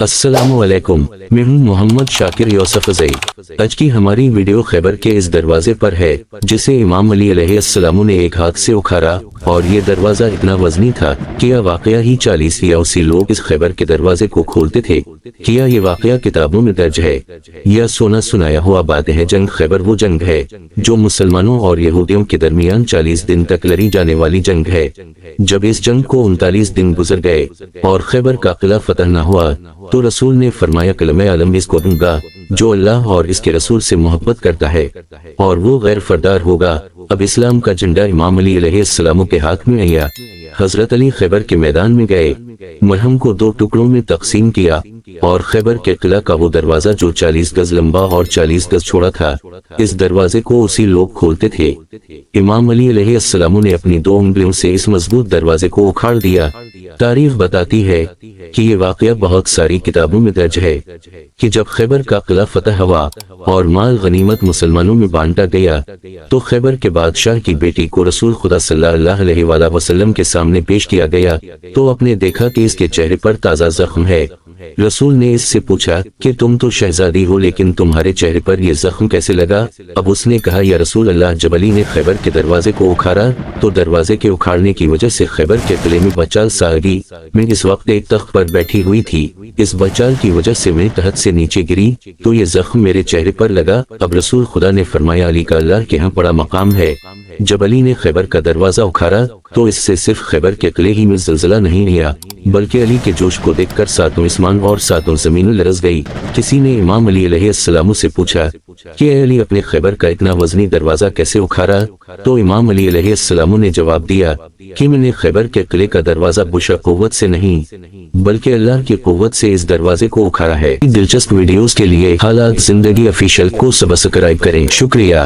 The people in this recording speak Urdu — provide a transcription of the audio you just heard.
السلام علیکم، میں ہوں محمد شاکر یوسف زئی۔ آج کی ہماری ویڈیو خیبر کے اس دروازے پر ہے جسے امام علی علیہ السلام نے ایک ہاتھ سے اکھاڑا، اور یہ دروازہ اتنا وزنی تھا کہ یہ واقعہ ہی 40 یا 80 لوگ اس خیبر کے دروازے کو کھولتے تھے۔ کیا یہ واقعہ کتابوں میں درج ہے یا سونا سنایا ہوا بات ہے؟ جنگ خیبر وہ جنگ ہے جو مسلمانوں اور یہودیوں کے درمیان 40 دن تک لڑی جانے والی جنگ ہے۔ جب اس جنگ کو 39 دن گزر گئے اور خیبر کا قلعہ فتح نہ ہوا تو رسول نے فرمایا کلمہ عالم اس کو دوں گا جو اللہ اور اس کے رسول سے محبت کرتا ہے اور وہ غیر فردار ہوگا۔ اب اسلام کا جھنڈا امام علی علیہ السلام کے ہاتھ میں آیا۔ حضرت علی خیبر کے میدان میں گئے، مرہم کو 2 ٹکڑوں میں تقسیم کیا اور خیبر کے قلعہ کا وہ دروازہ جو 40 گز لمبا اور 40 گز چوڑا تھا، اس دروازے کو اسی لوگ کھولتے تھے۔ امام علی علیہ السلام نے اپنی 2 انگلیوں سے اس مضبوط دروازے کو اکھاڑ دیا۔ تاریخ بتاتی ہے کہ یہ واقعہ بہت ساری کتابوں میں درج ہے کہ جب خیبر کا قلعہ فتح ہوا اور مال غنیمت مسلمانوں میں بانٹا گیا تو خیبر کے بادشاہ کی بیٹی کو رسول خدا صلی اللہ علیہ وآلہ وسلم کے سامنے پیش کیا گیا تو آپ نے دیکھا کہ اس کے چہرے پر تازہ زخم ہے۔ رسول نے اس سے پوچھا کہ تم تو شہزادی ہو لیکن تمہارے چہرے پر یہ زخم کیسے لگا؟ اب اس نے کہا یا رسول اللہ، جب علی نے خیبر کے دروازے کو اکھاڑا تو دروازے کے اکھاڑنے کی وجہ سے خیبر کے قلعے میں بچال سا گئی۔ میں اس وقت ایک تخت پر بیٹھی ہوئی تھی، اس بچال کی وجہ سے میں تحت سے نیچے گری تو یہ زخم میرے چہرے پر لگا۔ اب رسول خدا نے فرمایا علی کا اللہ کے ہاں بڑا مقام ہے۔ جب علی نے خیبر کا دروازہ اکھاڑا تو اس سے صرف خیبر کے قلعے ہی میں زلزلہ نہیں آیا بلکہ علی کے جوش کو دیکھ کر 7 آسمان اور 7 زمینیں لرز گئی۔ کسی نے امام علی علیہ السلام سے پوچھا کہ اے علی، اپنے خیبر کا اتنا وزنی دروازہ کیسے اکھاڑا؟ تو امام علی علیہ السلام نے جواب دیا کہ میں نے خیبر کے قلعے کا دروازہ بشر قوت سے نہیں بلکہ اللہ کی قوت سے اس دروازے کو اکھاڑا ہے۔ دلچسپ ویڈیوز کے لیے حالات زندگی آفیشیل کو سبسکرائب کریں۔ شکریہ۔